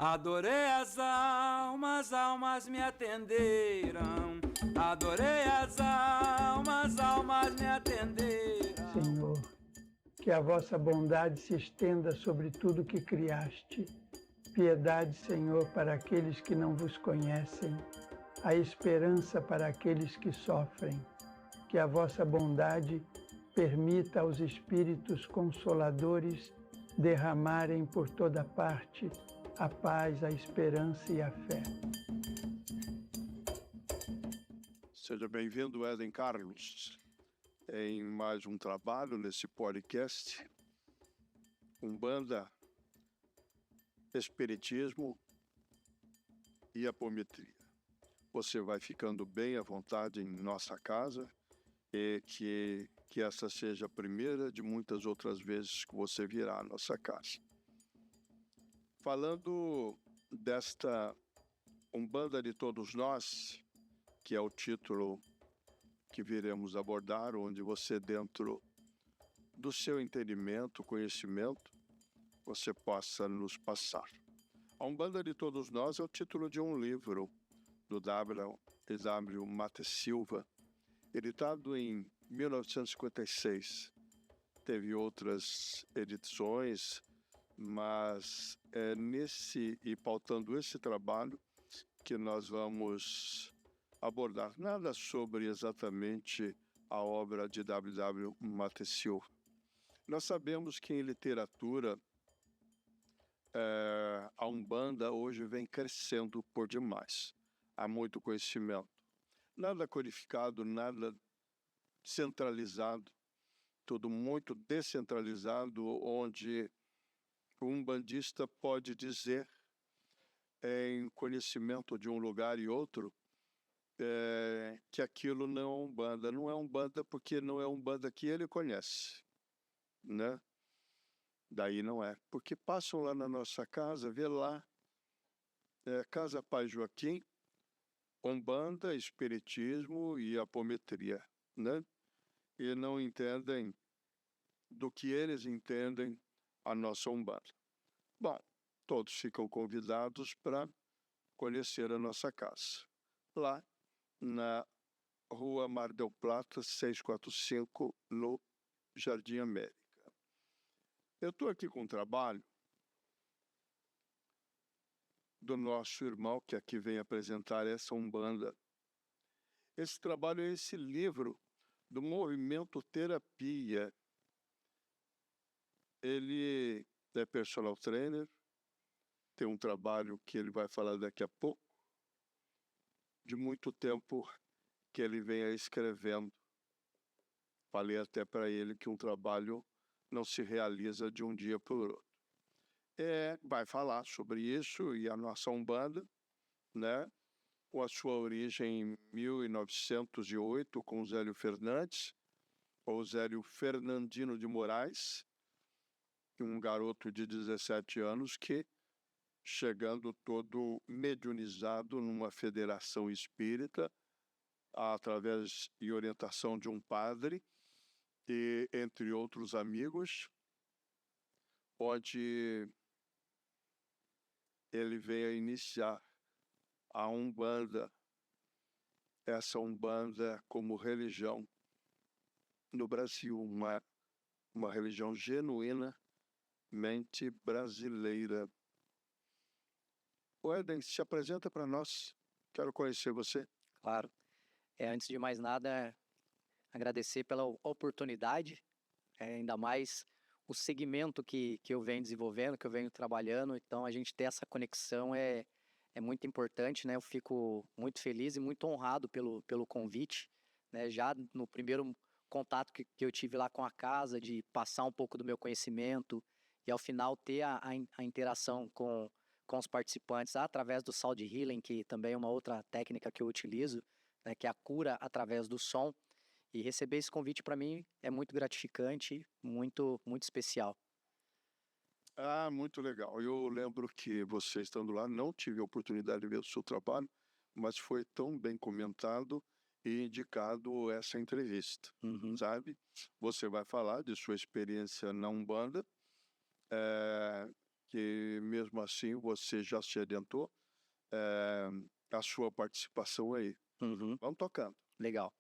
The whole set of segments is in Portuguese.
Adorei as almas me atenderam. Adorei as almas me atenderam. Senhor, que a vossa bondade se estenda sobre tudo que criaste. Piedade, Senhor, para aqueles que não vos conhecem. A esperança para aqueles que sofrem. Que a vossa bondade permita aos Espíritos Consoladores derramarem por toda parte a paz, a esperança e a fé. Seja bem-vindo, Éden Carlos, em mais um trabalho nesse podcast, Umbanda, Espiritismo e Apometria. Você vai ficando bem à vontade em nossa casa e que essa seja a primeira de muitas outras vezes que você virá à nossa casa. Falando desta Umbanda de Todos Nós, que é o título que viremos abordar, onde você, dentro do seu entendimento, conhecimento, você possa nos passar. A Umbanda de Todos Nós é o título de um livro do W. Mate Silva, editado em 1956. Teve outras edições, mas é nesse e pautando esse trabalho que nós vamos abordar. Nada sobre exatamente a obra de W. Mate Silva. Nós sabemos que em literatura a Umbanda hoje vem crescendo por demais. Há muito conhecimento. Nada codificado, nada centralizado, tudo muito descentralizado, onde o umbandista pode dizer, em conhecimento de um lugar e outro, que aquilo não é Umbanda. Não é Umbanda porque não é Umbanda que ele conhece, né? Daí não é. Porque passam lá na nossa casa, vê lá, Casa Pai Joaquim, Umbanda, Espiritismo e Apometria, né? E não entendem do que eles entendem a nossa Umbanda. Bom, todos ficam convidados para conhecer a nossa casa. Lá na Rua Mar del Plata, 645, no Jardim América. Eu estou aqui com um trabalho do nosso irmão, que aqui vem apresentar essa Umbanda. Esse trabalho é esse livro do Movimento Terapia. Ele é personal trainer, tem um trabalho que ele vai falar daqui a pouco, de muito tempo que ele vem escrevendo. Falei até para ele que um trabalho não se realiza de um dia para o outro. Vai falar sobre isso e a nossa Umbanda, né? Com a sua origem em 1908, com Zélio Fernandes, ou Zélio Fernandino de Moraes, um garoto de 17 anos que, chegando todo mediunizado numa federação espírita, através e orientação de um padre, e entre outros amigos, onde ele veio a iniciar a Umbanda, essa Umbanda como religião no Brasil, uma religião genuinamente brasileira. O Éden, se apresenta para nós, quero conhecer você. Claro. Antes de mais nada, agradecer pela oportunidade, ainda mais o segmento que eu venho desenvolvendo, que eu venho trabalhando, então a gente ter essa conexão é muito importante, né? Eu fico muito feliz e muito honrado pelo convite, né? Já no primeiro contato que eu tive lá com a casa, de passar um pouco do meu conhecimento e ao final ter a interação com os participantes através do Sound Healing, que também é uma outra técnica que eu utilizo, né? Que é a cura através do som. E receber esse convite para mim é muito gratificante, muito, muito especial. Ah, muito legal. Eu lembro que você, estando lá, não tive a oportunidade de ver o seu trabalho, mas foi tão bem comentado e indicado essa entrevista, sabe? Você vai falar de sua experiência na Umbanda, que mesmo assim você já se adiantou a sua participação aí. Uhum. Vamos tocando. Legal.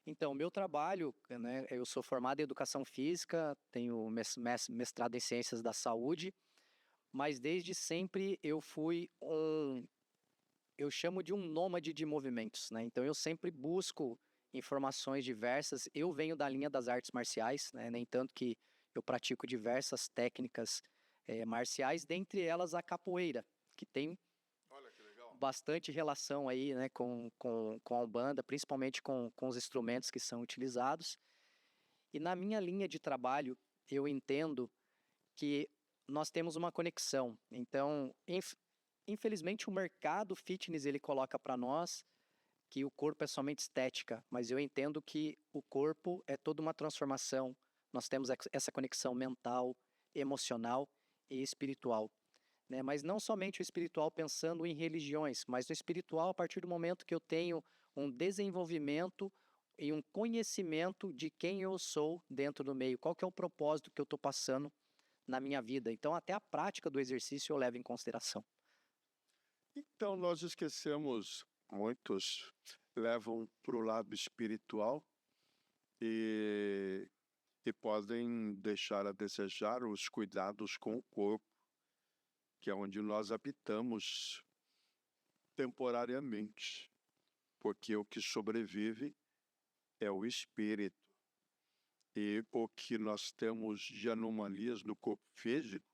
Então, o meu trabalho, né, eu sou formado em Educação Física, tenho mestrado em Ciências da Saúde, mas desde sempre eu fui eu chamo de um nômade de movimentos, né? Então, eu sempre busco informações diversas. Eu venho da linha das artes marciais, né? Nem tanto que eu pratico diversas técnicas marciais, dentre elas a capoeira, que tem Olha que legal. bastante relação aí, né, com a Umbanda, principalmente com os instrumentos que são utilizados. E na minha linha de trabalho, eu entendo que nós temos uma conexão. Então, infelizmente, o mercado fitness ele coloca para nós que o corpo é somente estética, mas eu entendo que o corpo é toda uma transformação. Nós temos essa conexão mental, emocional e espiritual, né? Mas não somente o espiritual pensando em religiões, mas o espiritual a partir do momento que eu tenho um desenvolvimento e um conhecimento de quem eu sou dentro do meio, qual que é o propósito que eu estou passando na minha vida. Então, até a prática do exercício eu levo em consideração. Então, nós esquecemos, muitos levam para o lado espiritual e podem deixar a desejar os cuidados com o corpo, que é onde nós habitamos temporariamente, porque o que sobrevive é o espírito. E o que nós temos de anomalias no corpo físico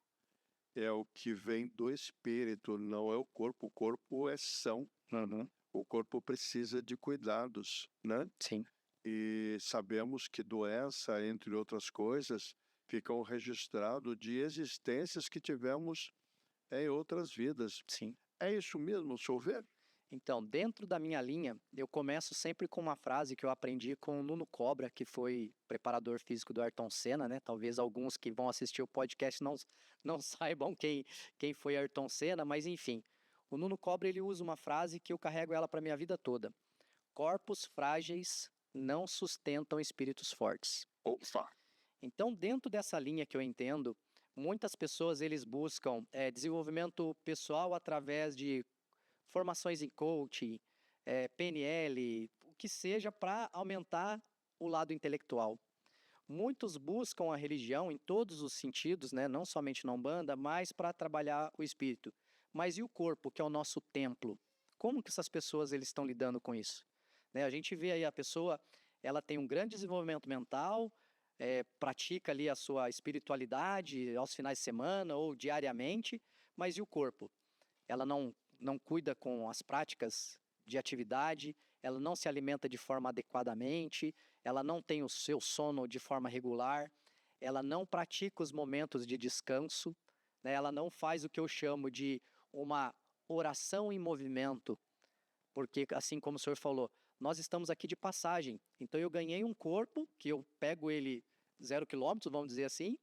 é o que vem do espírito, não é o corpo. O corpo é são. Uhum. O corpo precisa de cuidados, né? Sim. E sabemos que doença, entre outras coisas, ficam registrados de existências que tivemos em outras vidas. Sim. É isso mesmo, Solver? Então, dentro da minha linha, eu começo sempre com uma frase que eu aprendi com o Nuno Cobra, que foi preparador físico do Ayrton Senna, né? Talvez alguns que vão assistir o podcast não saibam quem foi Ayrton Senna, mas enfim. O Nuno Cobra, ele usa uma frase que eu carrego ela para minha vida toda. Corpos frágeis não sustentam espíritos fortes. Opa! Então, dentro dessa linha que eu entendo, muitas pessoas eles buscam desenvolvimento pessoal através de formações em coaching, PNL, o que seja para aumentar o lado intelectual. Muitos buscam a religião em todos os sentidos, né? Não somente na Umbanda, mas para trabalhar o espírito. Mas e o corpo, que é o nosso templo? Como que essas pessoas eles estão lidando com isso? Né? A gente vê aí a pessoa, ela tem um grande desenvolvimento mental, pratica ali a sua espiritualidade aos finais de semana ou diariamente, mas e o corpo? Ela não cuida com as práticas de atividade, ela não se alimenta de forma adequadamente, ela não tem o seu sono de forma regular, ela não pratica os momentos de descanso, né? Ela não faz o que eu chamo de uma oração em movimento, porque assim como o senhor falou, nós estamos aqui de passagem, então eu ganhei um corpo, que eu pego ele 0 quilômetros, vamos dizer assim,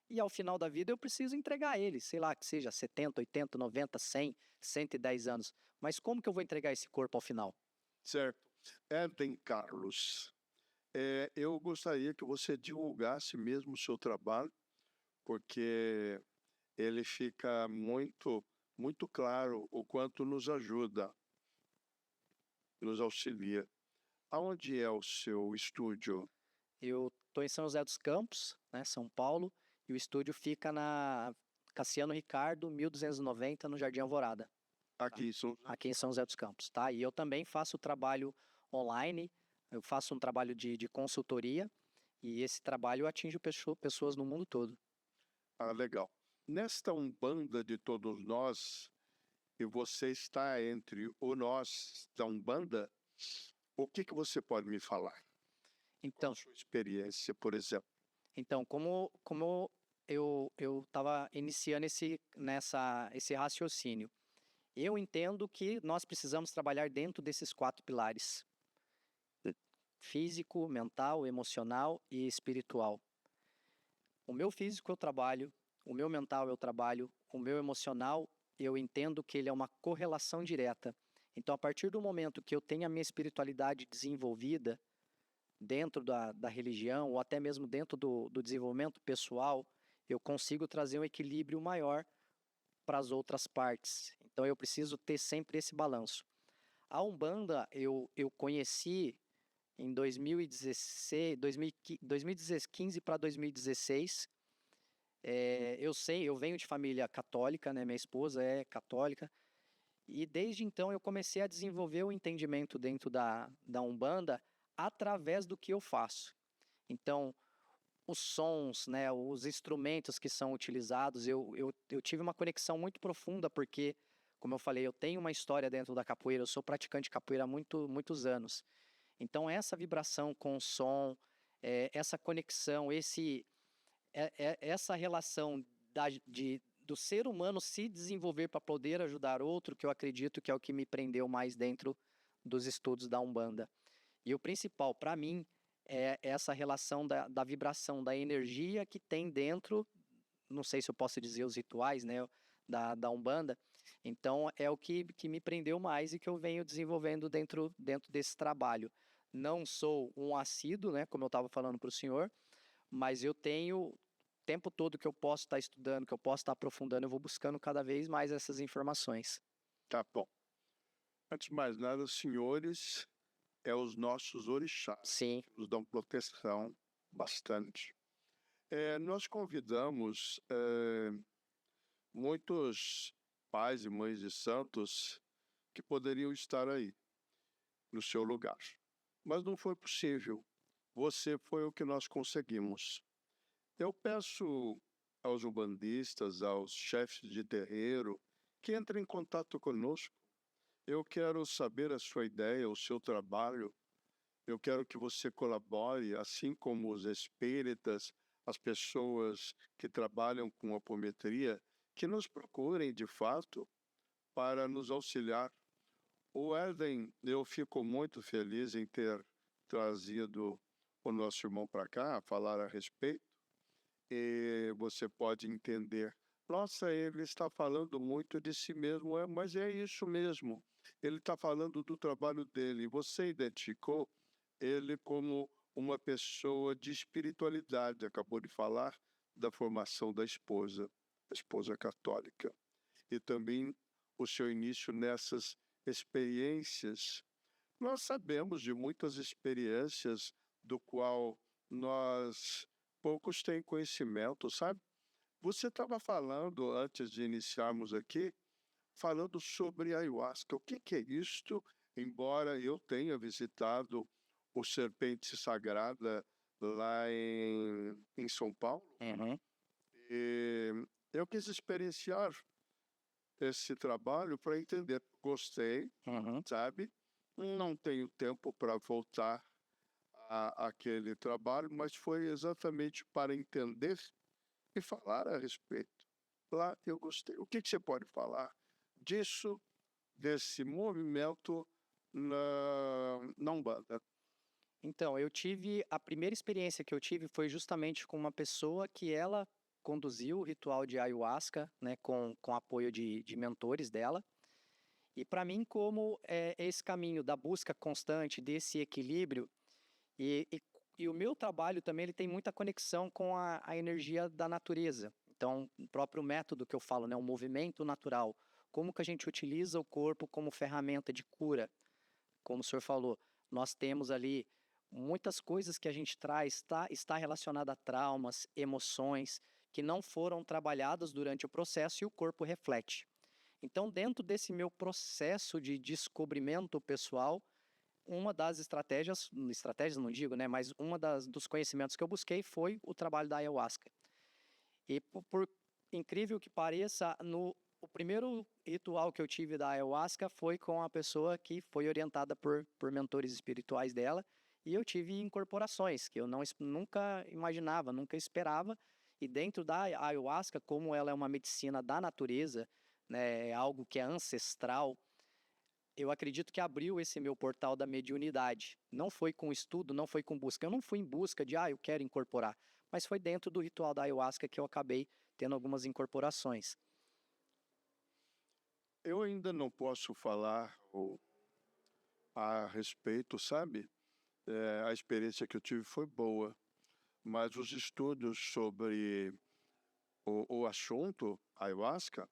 e ao final da vida eu preciso entregar ele, sei lá, que seja 70, 80, 90, 100, 110 anos. Mas como que eu vou entregar esse corpo ao final? Certo. Éden Carlos, eu gostaria que você divulgasse mesmo o seu trabalho, porque ele fica muito, muito claro o quanto nos ajuda, nos auxilia. Aonde é o seu estúdio? Eu estou em São José dos Campos, né, São Paulo, e o estúdio fica na Cassiano Ricardo, 1290, no Jardim Alvorada. Aqui em São José. Aqui em São José dos Campos, tá? E eu também faço trabalho online, eu faço um trabalho de consultoria, e esse trabalho atinge pessoas no mundo todo. Ah, legal. Nesta Umbanda de todos nós, e você está entre o nós da Umbanda, o que você pode me falar? Qual Então, a sua experiência, por exemplo? Então, como eu estava iniciando esse raciocínio, eu entendo que nós precisamos trabalhar dentro desses 4 pilares: físico, mental, emocional e espiritual. O meu físico eu trabalho, o meu mental eu trabalho, o meu emocional eu entendo que ele é uma correlação direta. Então, a partir do momento que eu tenho a minha espiritualidade desenvolvida, dentro da religião ou até mesmo dentro do desenvolvimento pessoal, eu consigo trazer um equilíbrio maior para as outras partes. Então eu preciso ter sempre esse balanço. A Umbanda eu conheci em 2016, 2015 para 2016. Eu venho de família católica, né? Minha esposa é católica. E desde então eu comecei a desenvolver o entendimento dentro da Umbanda através do que eu faço. Então, os sons, né, os instrumentos que são utilizados, eu tive uma conexão muito profunda, porque, como eu falei, eu tenho uma história dentro da capoeira, eu sou praticante de capoeira há muitos anos. Então, essa vibração com o som, essa conexão, essa relação do ser humano se desenvolver para poder ajudar outro, que eu acredito que é o que me prendeu mais dentro dos estudos da Umbanda. E o principal, para mim, é essa relação da vibração, da energia que tem dentro, não sei se eu posso dizer os rituais, né, da Umbanda. Então, é o que me prendeu mais e que eu venho desenvolvendo dentro desse trabalho. Não sou um assíduo, né, como eu estava falando para o senhor, mas eu tenho o tempo todo que eu posso estar estudando, que eu posso estar aprofundando, eu vou buscando cada vez mais essas informações. Tá bom. Antes de mais nada, os senhores os nossos orixás, Sim. que nos dão proteção bastante. Nós convidamos muitos pais e mães de santos que poderiam estar aí, no seu lugar. Mas não foi possível. Você foi o que nós conseguimos. Eu peço aos umbandistas, aos chefes de terreiro, que entrem em contato conosco. Eu quero saber a sua ideia, o seu trabalho. Eu quero que você colabore, assim como os espíritas, as pessoas que trabalham com apometria, que nos procurem de fato para nos auxiliar. O Éden, eu fico muito feliz em ter trazido o nosso irmão para cá a falar a respeito. E você pode entender, nossa, ele está falando muito de si mesmo, mas é isso mesmo. Ele está falando do trabalho dele. Você identificou ele como uma pessoa de espiritualidade, acabou de falar da formação da esposa católica. E também o seu início nessas experiências. Nós sabemos de muitas experiências do qual poucos têm conhecimento, sabe? Você estava falando, antes de iniciarmos aqui, falando sobre ayahuasca. O que é isto? Embora eu tenha visitado o Serpente Sagrada lá em São Paulo, Uhum. eu quis experienciar esse trabalho para entender. Gostei, sabe? Não tenho tempo para voltar àquele trabalho, mas foi exatamente para entender e falar a respeito. Lá eu gostei. O que você pode falar disso, desse movimento na Umbanda? Então, a primeira experiência que eu tive foi justamente com uma pessoa que ela conduziu o ritual de ayahuasca, né, com apoio de mentores dela. E para mim, como esse caminho da busca constante desse equilíbrio, e o meu trabalho também ele tem muita conexão com a energia da natureza. Então, o próprio método que eu falo, né, o movimento natural, como que a gente utiliza o corpo como ferramenta de cura. Como o senhor falou, nós temos ali muitas coisas que a gente traz, está relacionada a traumas, emoções, que não foram trabalhadas durante o processo e o corpo reflete. Então, dentro desse meu processo de descobrimento pessoal, uma das estratégias não digo, né, mas dos conhecimentos que eu busquei foi o trabalho da ayahuasca. E por incrível que pareça, o primeiro ritual que eu tive da ayahuasca foi com a pessoa que foi orientada por mentores espirituais dela, e eu tive incorporações que eu nunca imaginava, nunca esperava. E dentro da ayahuasca, como ela é uma medicina da natureza, né, é algo que é ancestral, eu acredito que abriu esse meu portal da mediunidade. Não foi com estudo, não foi com busca. Eu não fui em busca de, eu quero incorporar. Mas foi dentro do ritual da ayahuasca que eu acabei tendo algumas incorporações. Eu ainda não posso falar a respeito, sabe? A experiência que eu tive foi boa, mas os estudos sobre o assunto ayahuasca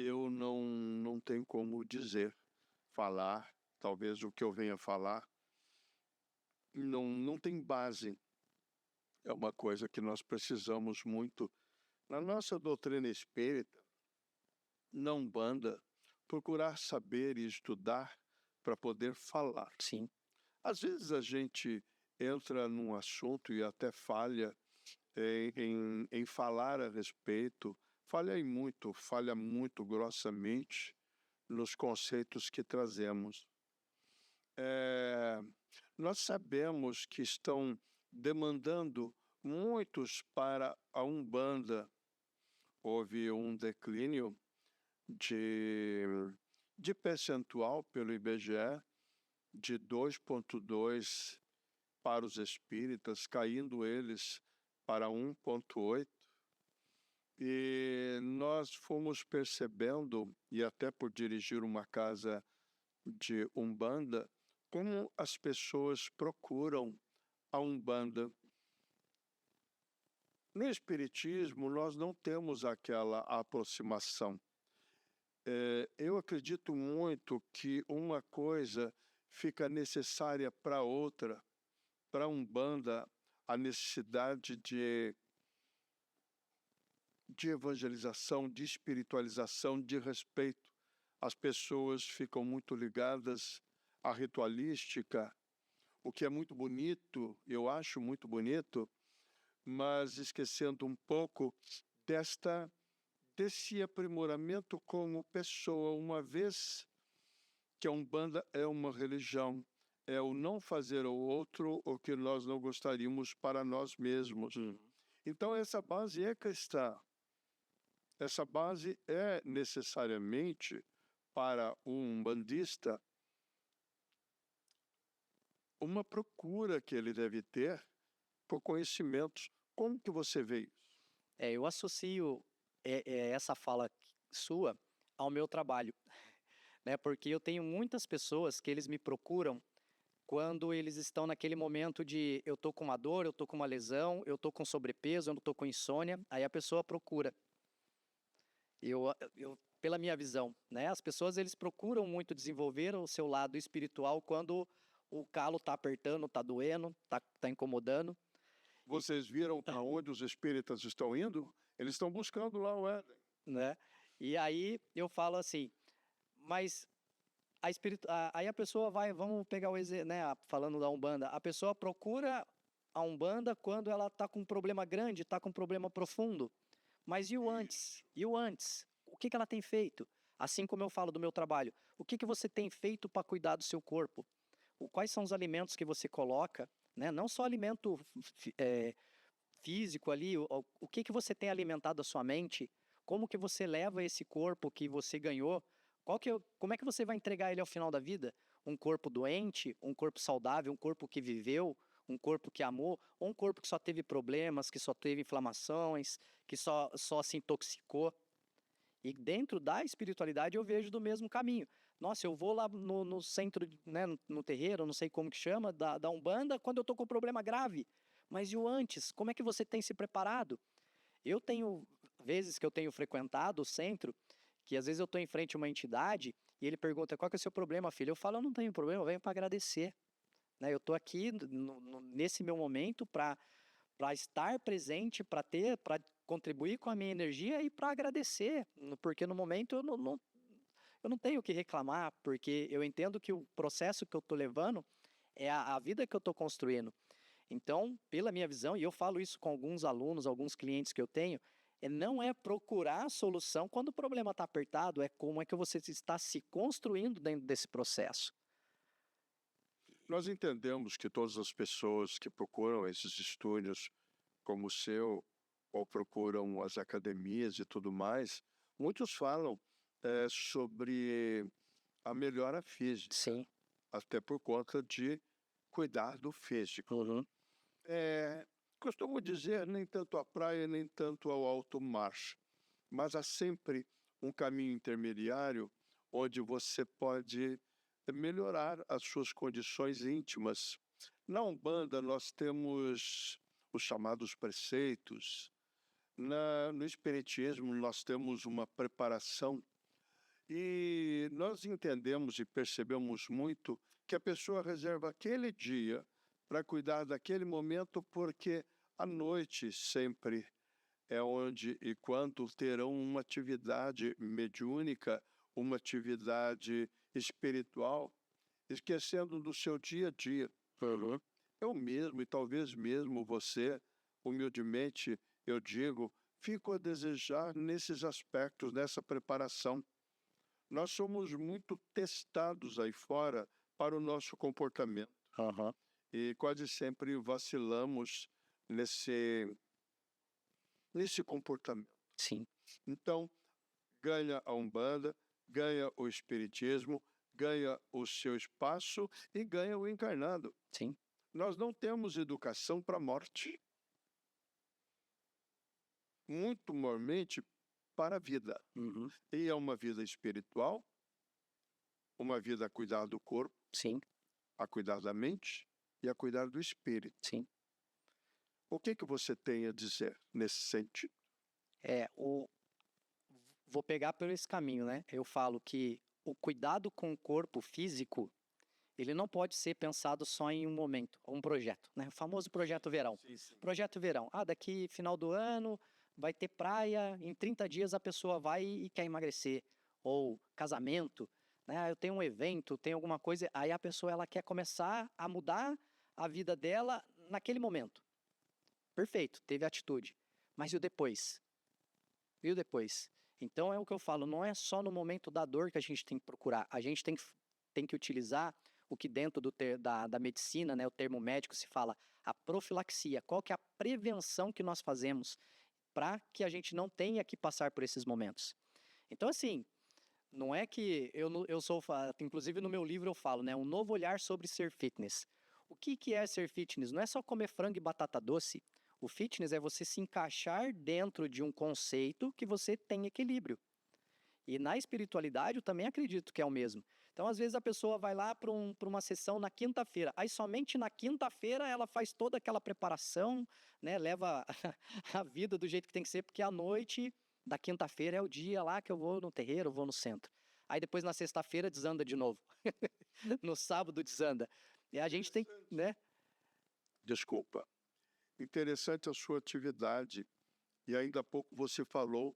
eu não tenho como dizer, falar, talvez o que eu venha falar, não tem base. É uma coisa que nós precisamos muito. Na nossa doutrina espírita, na Umbanda, procurar saber e estudar para poder falar. Sim, Às vezes a gente entra num assunto e até falha em falar a respeito, falha muito grossamente nos conceitos que trazemos. Nós sabemos que estão demandando muitos para a Umbanda. Houve um declínio de percentual pelo IBGE de 2,2 para os espíritas, caindo eles para 1,8. E nós fomos percebendo, e até por dirigir uma casa de Umbanda, como as pessoas procuram a Umbanda. No Espiritismo, nós não temos aquela aproximação. Eu acredito muito que uma coisa fica necessária para outra. Para a Umbanda, a necessidade de evangelização, de espiritualização, de respeito. As pessoas ficam muito ligadas à ritualística, o que é muito bonito, eu acho muito bonito, mas esquecendo um pouco desse aprimoramento como pessoa, uma vez que a Umbanda é uma religião, é o não fazer ao outro o que nós não gostaríamos para nós mesmos. Então essa base é cristã. Essa base é necessariamente para um umbandista uma procura que ele deve ter por conhecimentos. Como que você vê isso? eu associo essa fala sua ao meu trabalho, né? Porque eu tenho muitas pessoas que eles me procuram quando eles estão naquele momento de eu tô com uma dor, eu tô com uma lesão, eu tô com sobrepeso, eu tô com insônia, aí a pessoa procura. Pela minha visão, né? As pessoas eles procuram muito desenvolver o seu lado espiritual quando o calo tá apertando, tá doendo, tá incomodando, Vocês viram para onde os espíritas estão indo? Eles estão buscando lá o Éden. né? E aí eu falo assim, mas aí a pessoa vai, vamos pegar o exemplo, né? Falando da Umbanda, a pessoa procura a Umbanda quando ela tá com um problema grande, tá com um problema profundo. Mas e o antes? E o antes? O que ela tem feito? Assim como eu falo do meu trabalho, o que você tem feito para cuidar do seu corpo? Quais são os alimentos que você coloca, né? Não só alimento físico ali, o que você tem alimentado a sua mente? Como que você leva esse corpo que você ganhou? Como é que você vai entregar ele ao final da vida? Um corpo doente, um corpo saudável, um corpo que viveu, um corpo que amou, ou um corpo que só teve problemas, que só teve inflamações, que só se intoxicou? E dentro da espiritualidade eu vejo do mesmo caminho. Nossa, eu vou lá no centro, né, no terreiro, não sei como que chama, da Umbanda, quando eu tô com um problema grave. Mas e o antes? Como é que você tem se preparado? Eu tenho vezes que eu tenho frequentado o centro, que às vezes eu estou em frente a uma entidade e ele pergunta, qual que é o seu problema, filho? Eu falo, eu não tenho problema, eu venho para agradecer. Né? Eu estou aqui nesse meu momento para estar presente, para contribuir com a minha energia e para agradecer, porque no momento eu não tenho o que reclamar, porque eu entendo que o processo que eu estou levando é a vida que eu estou construindo. Então, pela minha visão, e eu falo isso com alguns alunos, alguns clientes que eu tenho, não é procurar a solução quando o problema está apertado, é como é que você está se construindo dentro desse processo. Nós entendemos que todas as pessoas que procuram esses estúdios como o seu, ou procuram as academias e tudo mais, muitos falam sobre a melhora física, Sim. até por conta de cuidar do físico. Uhum. Costumo dizer, nem tanto à praia, nem tanto ao alto mar, mas há sempre um caminho intermediário onde você pode melhorar as suas condições íntimas. Na Umbanda, nós temos os chamados preceitos. No Espiritismo, nós temos uma preparação E nós entendemos e percebemos muito que a pessoa reserva aquele dia para cuidar daquele momento, porque a noite sempre é onde e quando terão uma atividade mediúnica, uma atividade espiritual, esquecendo do seu dia a dia. Eu mesmo, e talvez mesmo você, humildemente, eu digo, fico a desejar nesses aspectos, nessa preparação. Nós somos muito testados aí fora para o nosso comportamento. E quase sempre vacilamos nesse comportamento. Sim, Então, ganha a Umbanda, ganha o Espiritismo, ganha o seu espaço e ganha o encarnado. sim, Nós não temos educação para a morte. Muito mormente para a vida. E é uma vida espiritual, uma vida a cuidar do corpo, sim, a cuidar da mente e a cuidar do espírito. sim. O que você tem a dizer nesse sentido? Vou pegar por esse caminho, né? Eu falo que o cuidado com o corpo físico, ele não pode ser pensado só em um momento, um projeto, né? O famoso projeto verão. Projeto verão. Daqui final do ano vai ter praia, em 30 dias a pessoa vai e quer emagrecer. Ou casamento, né? Eu tenho um evento, tem alguma coisa, aí a pessoa ela quer começar a mudar a vida dela naquele momento. Perfeito, teve atitude. Mas e o depois? E o depois? Então é o que eu falo, não é só no momento da dor que a gente tem que procurar, a gente tem que utilizar o que dentro da medicina, né, o termo médico se fala, a profilaxia. Qual que é a prevenção que nós fazemos para que a gente não tenha que passar por esses momentos? Então, assim, não é que eu sou, inclusive no meu livro eu falo, né, um novo olhar sobre ser fitness. O que é ser fitness? Não é só comer frango e batata doce. O fitness é você se encaixar dentro de um conceito que você tem equilíbrio. E na espiritualidade eu também acredito que é o mesmo. Então, às vezes a pessoa vai lá para uma sessão na quinta-feira. Aí somente na quinta-feira ela faz toda aquela preparação, né? Leva a vida do jeito que tem que ser, porque à noite da quinta-feira é o dia lá que eu vou no terreiro, eu vou no centro. Aí depois na sexta-feira desanda de novo. No sábado desanda. E a gente tem, né? Desculpa. Interessante a sua atividade. E ainda há pouco você falou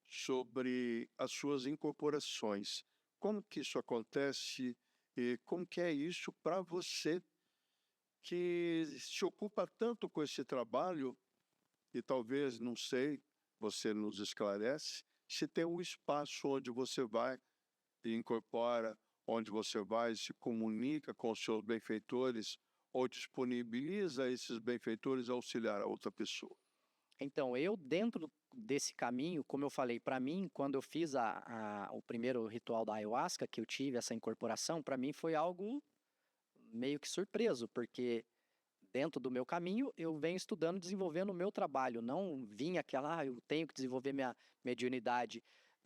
sobre as suas incorporações. Como que isso acontece e como que é isso para você que se ocupa tanto com esse trabalho e talvez, não sei, você nos esclarece, se tem um espaço onde você vai e incorpora, onde você vai e se comunica com os seus benfeitores ou disponibiliza esses benfeitores a auxiliar a outra pessoa. Então, eu dentro desse caminho, como eu falei, para mim, quando eu fiz o primeiro ritual da ayahuasca, que eu tive essa incorporação, para mim foi algo meio que surpreso, porque dentro do meu caminho, eu venho estudando, desenvolvendo o meu trabalho, não vinha aquela, eu tenho que desenvolver minha mediunidade.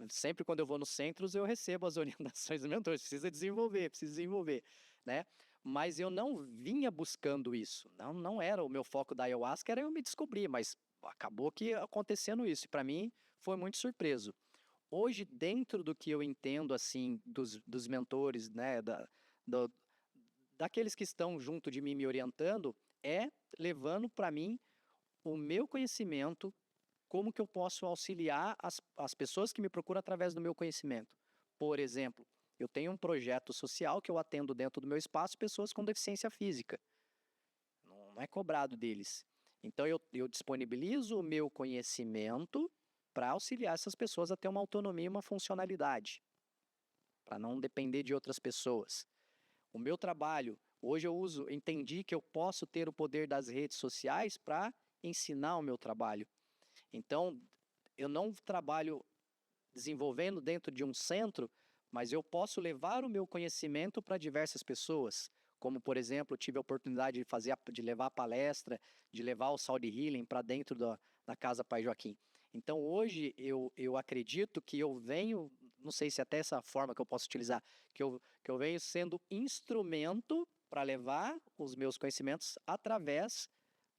Sempre quando eu vou nos centros, eu recebo as orientações do mentor, precisa desenvolver, né? Mas eu não vinha buscando isso, não era o meu foco da ayahuasca, era eu me descobrir, mas acabou que acontecendo isso, e para mim foi muito surpreso. Hoje, dentro do que eu entendo, assim, dos mentores, né, daqueles que estão junto de mim me orientando, é levando para mim o meu conhecimento, como que eu posso auxiliar as pessoas que me procuram através do meu conhecimento. Por exemplo, eu tenho um projeto social que eu atendo dentro do meu espaço pessoas com deficiência física. Não é cobrado deles. Então, eu disponibilizo o meu conhecimento para auxiliar essas pessoas a ter uma autonomia e uma funcionalidade, para não depender de outras pessoas. O meu trabalho, hoje entendi que eu posso ter o poder das redes sociais para ensinar o meu trabalho. Então, eu não trabalho desenvolvendo dentro de um centro, mas eu posso levar o meu conhecimento para diversas pessoas. Como, por exemplo, eu tive a oportunidade de levar a palestra, de levar o Sound Healing para dentro da Casa Pai Joaquim. Então, hoje, eu acredito que eu venho, não sei se até essa forma que eu posso utilizar, que eu venho sendo instrumento para levar os meus conhecimentos através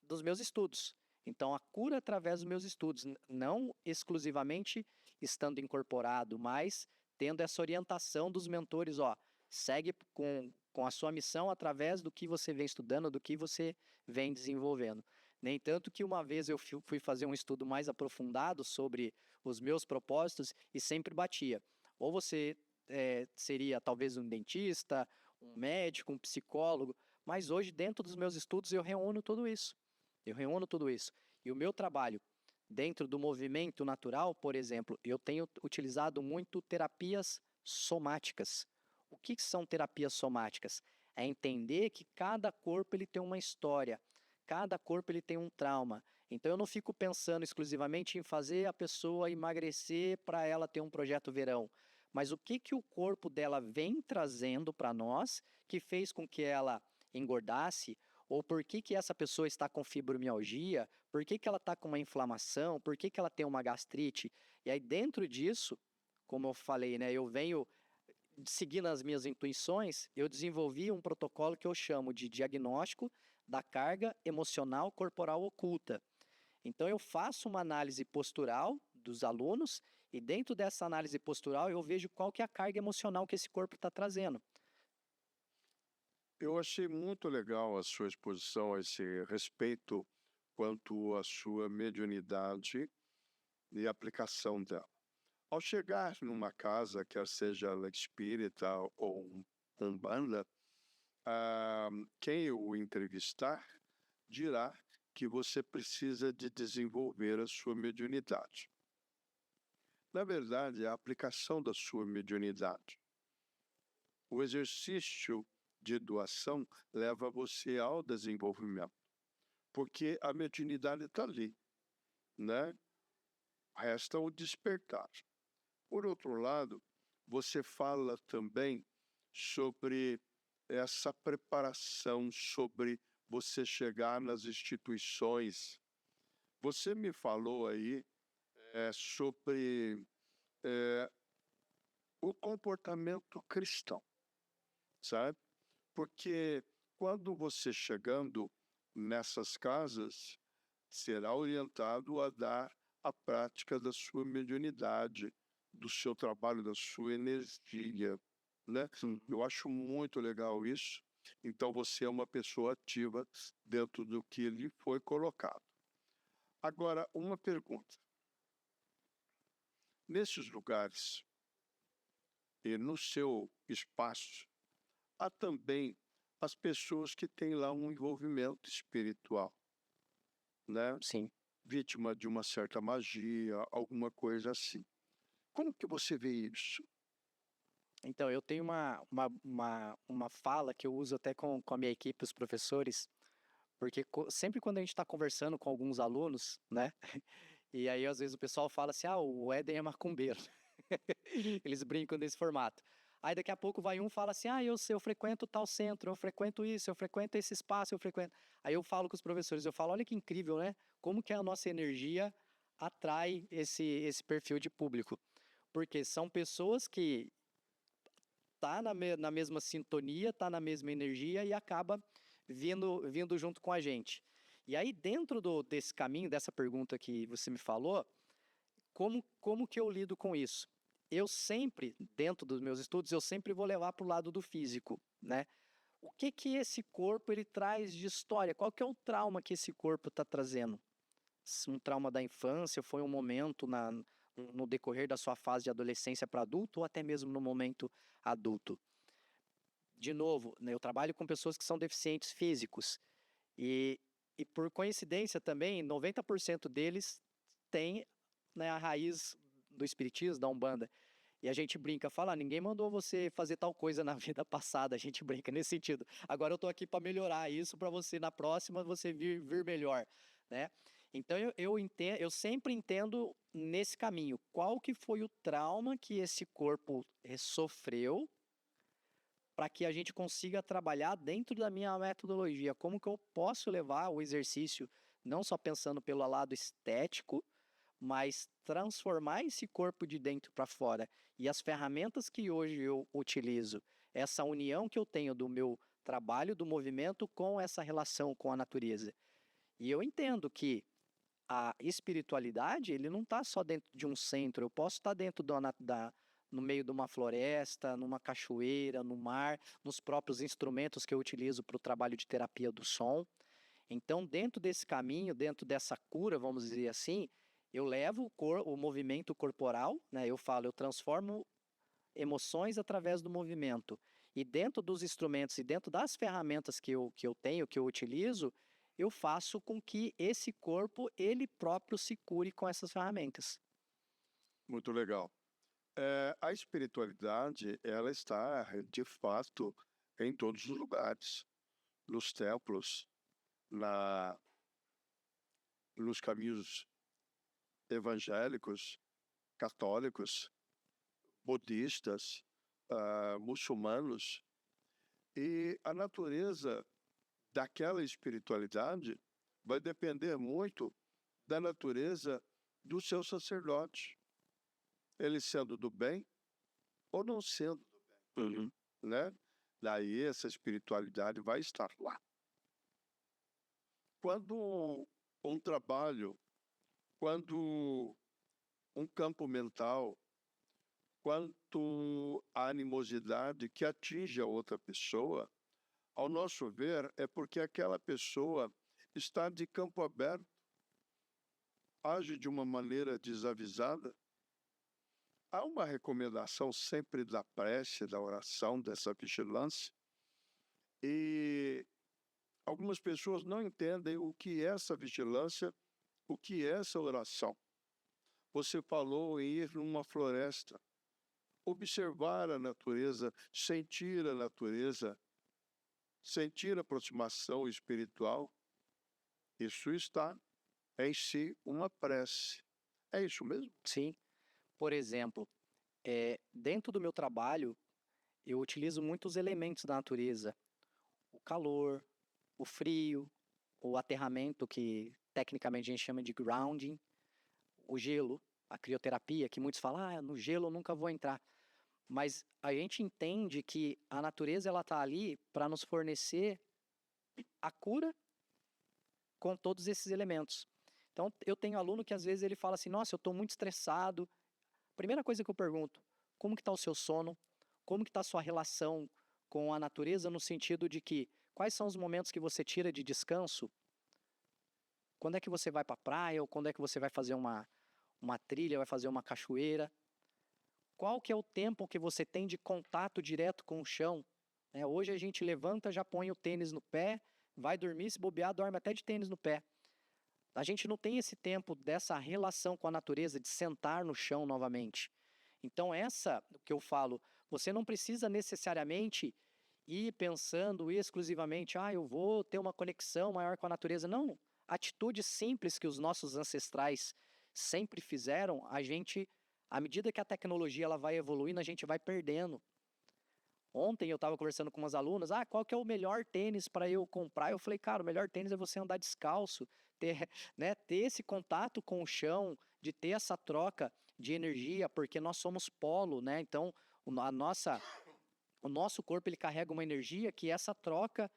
dos meus estudos. Então, a cura através dos meus estudos, não exclusivamente estando incorporado, mas tendo essa orientação dos mentores, ó, segue com a sua missão através do que você vem estudando, do que você vem desenvolvendo. Nem tanto que uma vez eu fui fazer um estudo mais aprofundado sobre os meus propósitos e sempre batia. Ou você seria talvez um dentista, um médico, um psicólogo, mas hoje dentro dos meus estudos eu reúno tudo isso. E o meu trabalho dentro do movimento natural, por exemplo, eu tenho utilizado muito terapias somáticas. O que são terapias somáticas? É entender que cada corpo ele tem uma história, cada corpo ele tem um trauma. Então eu não fico pensando exclusivamente em fazer a pessoa emagrecer para ela ter um projeto verão. Mas o que o corpo dela vem trazendo para nós que fez com que ela engordasse, ou por que essa pessoa está com fibromialgia, por que ela está com uma inflamação, por que ela tem uma gastrite. E aí dentro disso, como eu falei, né, eu venho seguindo as minhas intuições, eu desenvolvi um protocolo que eu chamo de diagnóstico da carga emocional corporal oculta. Então eu faço uma análise postural dos alunos e dentro dessa análise postural eu vejo qual que é a carga emocional que esse corpo está trazendo. Eu achei muito legal a sua exposição a esse respeito quanto à sua mediunidade e aplicação dela. Ao chegar numa casa, quer seja ela espírita ou umbanda, quem o entrevistar dirá que você precisa de desenvolver a sua mediunidade. Na verdade, a aplicação da sua mediunidade. O exercício de doação leva você ao desenvolvimento, porque a mediunidade está ali, né? Resta o despertar. Por outro lado, você fala também sobre essa preparação, sobre você chegar nas instituições. Você me falou aí sobre o comportamento cristão, sabe? Porque quando você chegando nessas casas, será orientado a dar a prática da sua mediunidade, do seu trabalho, da sua energia, né? Eu acho muito legal isso. Então você é uma pessoa ativa dentro do que lhe foi colocado. Agora, uma pergunta. Nesses lugares e no seu espaço, há também as pessoas que têm lá um envolvimento espiritual, né? Sim. Vítima de uma certa magia, alguma coisa assim. Como que você vê isso? Então, eu tenho uma fala que eu uso até com a minha equipe, os professores, porque sempre quando a gente está conversando com alguns alunos, né? E aí, às vezes, o pessoal fala assim, o Éden é macumbeiro. Eles brincam desse formato. Aí, daqui a pouco, vai um e fala assim, eu frequento tal centro, eu frequento isso, eu frequento esse espaço, eu frequento... Aí eu falo com os professores, eu falo, olha que incrível, né? Como que a nossa energia atrai esse perfil de público. Porque são pessoas que tá na mesma sintonia, tá na mesma energia e acaba vindo junto com a gente. E aí, dentro desse caminho, dessa pergunta que você me falou, como que eu lido com isso? Eu sempre, dentro dos meus estudos, eu sempre vou levar para o lado do físico, né? O que esse corpo ele traz de história? Qual que é o trauma que esse corpo está trazendo? Um trauma da infância, foi um momento no decorrer da sua fase de adolescência para adulto ou até mesmo no momento adulto. De novo, né, eu trabalho com pessoas que são deficientes físicos e por coincidência também, 90% deles têm, né, a raiz do espiritismo, da Umbanda. E a gente brinca, fala, ninguém mandou você fazer tal coisa na vida passada, a gente brinca nesse sentido. Agora eu estou aqui para melhorar isso, para você na próxima você vir melhor, né? Então eu sempre entendo nesse caminho, qual que foi o trauma que esse corpo sofreu para que a gente consiga trabalhar dentro da minha metodologia, como que eu posso levar o exercício, não só pensando pelo lado estético, mas transformar esse corpo de dentro para fora. E as ferramentas que hoje eu utilizo, essa união que eu tenho do meu trabalho, do movimento com essa relação com a natureza. E eu entendo que a espiritualidade, ele não está só dentro de um centro, eu posso estar dentro no meio de uma floresta, numa cachoeira, no mar, nos próprios instrumentos que eu utilizo para o trabalho de terapia do som. Então, dentro desse caminho, dentro dessa cura, vamos dizer assim, eu levo o movimento corporal, né? Eu transformo emoções através do movimento. E dentro dos instrumentos e dentro das ferramentas que eu tenho, que eu utilizo, eu faço com que esse corpo, ele próprio se cure com essas ferramentas. Muito legal. A espiritualidade, ela está, de fato, em todos os lugares. Nos templos, nos caminhos evangélicos, católicos, budistas, muçulmanos. E a natureza daquela espiritualidade vai depender muito da natureza do seu sacerdote. Ele sendo do bem ou não sendo do bem, né? Daí essa espiritualidade vai estar lá. Quando um trabalho, quando um campo mental, quanto a animosidade que atinge a outra pessoa, ao nosso ver, é porque aquela pessoa está de campo aberto, age de uma maneira desavisada. Há uma recomendação sempre da prece, da oração, dessa vigilância, e algumas pessoas não entendem o que é essa vigilância, o que é essa oração. Você falou em ir numa floresta, observar a natureza, sentir a natureza, sentir a aproximação espiritual. Isso está em si uma prece. É isso mesmo? Sim. Por exemplo, dentro do meu trabalho, eu utilizo muitos elementos da natureza. O calor, o frio, o aterramento, que tecnicamente a gente chama de grounding, o gelo, a crioterapia, que muitos falam, no gelo eu nunca vou entrar. Mas a gente entende que a natureza ela está ali para nos fornecer a cura com todos esses elementos. Então, eu tenho aluno que às vezes ele fala assim, nossa, eu estou muito estressado. Primeira coisa que eu pergunto, como que está o seu sono? Como que está a sua relação com a natureza no sentido de que, quais são os momentos que você tira de descanso? Quando é que você vai para a praia? Ou quando é que você vai fazer uma trilha, vai fazer uma cachoeira? Qual que é o tempo que você tem de contato direto com o chão? Hoje a gente levanta, já põe o tênis no pé, vai dormir, se bobear, dorme até de tênis no pé. A gente não tem esse tempo dessa relação com a natureza, de sentar no chão novamente. Então o que eu falo, você não precisa necessariamente ir pensando exclusivamente, eu vou ter uma conexão maior com a natureza. Não, atitudes simples que os nossos ancestrais sempre fizeram, à medida que a tecnologia ela vai evoluindo, a gente vai perdendo. Ontem eu estava conversando com umas alunas, qual que é o melhor tênis para eu comprar? Eu falei, cara, o melhor tênis é você andar descalço, ter esse contato com o chão, de ter essa troca de energia, porque nós somos polo, né? Então, o nosso corpo ele carrega uma energia que essa troca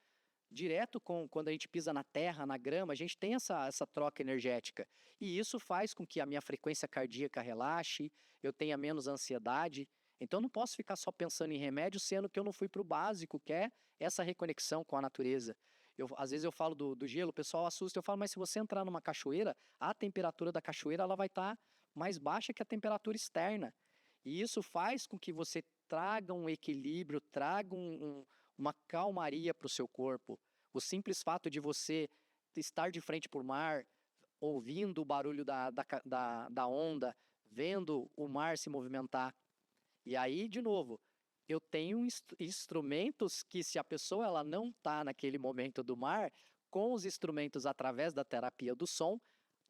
direto quando a gente pisa na terra, na grama, a gente tem essa troca energética. E isso faz com que a minha frequência cardíaca relaxe, eu tenha menos ansiedade. Então, eu não posso ficar só pensando em remédio, sendo que eu não fui para o básico, que é essa reconexão com a natureza. Às vezes eu falo do gelo, o pessoal assusta, eu falo, mas se você entrar numa cachoeira, a temperatura da cachoeira ela vai estar mais baixa que a temperatura externa. E isso faz com que você traga um equilíbrio, traga uma calmaria para o seu corpo. O simples fato de você estar de frente para o mar, ouvindo o barulho da onda, vendo o mar se movimentar. E aí, de novo, eu tenho instrumentos que, se a pessoa ela não está naquele momento do mar, com os instrumentos através da terapia do som,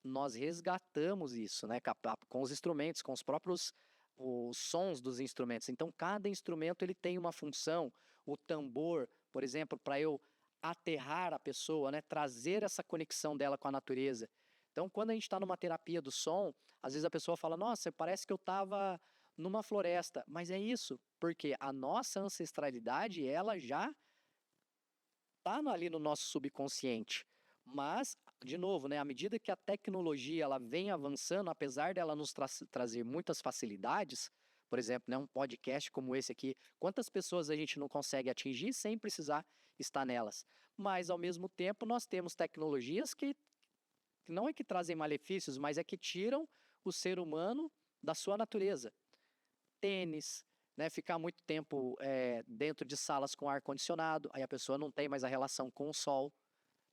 nós resgatamos isso, né? Com os instrumentos, com os sons dos instrumentos. Então, cada instrumento ele tem uma função. O tambor, por exemplo, para eu aterrar a pessoa, né? Trazer essa conexão dela com a natureza. Então, quando a gente está numa terapia do som, às vezes a pessoa fala, nossa, parece que eu estava numa floresta, mas é isso, porque a nossa ancestralidade, ela já está ali no nosso subconsciente, mas, de novo, né, à medida que a tecnologia ela vem avançando, apesar dela nos trazer muitas facilidades, por exemplo, né, um podcast como esse aqui, quantas pessoas a gente não consegue atingir sem precisar estar nelas? Mas, ao mesmo tempo, nós temos tecnologias que não é que trazem malefícios, mas é que tiram o ser humano da sua natureza. Tênis, né, ficar muito tempo dentro de salas com ar-condicionado, aí a pessoa não tem mais a relação com o sol,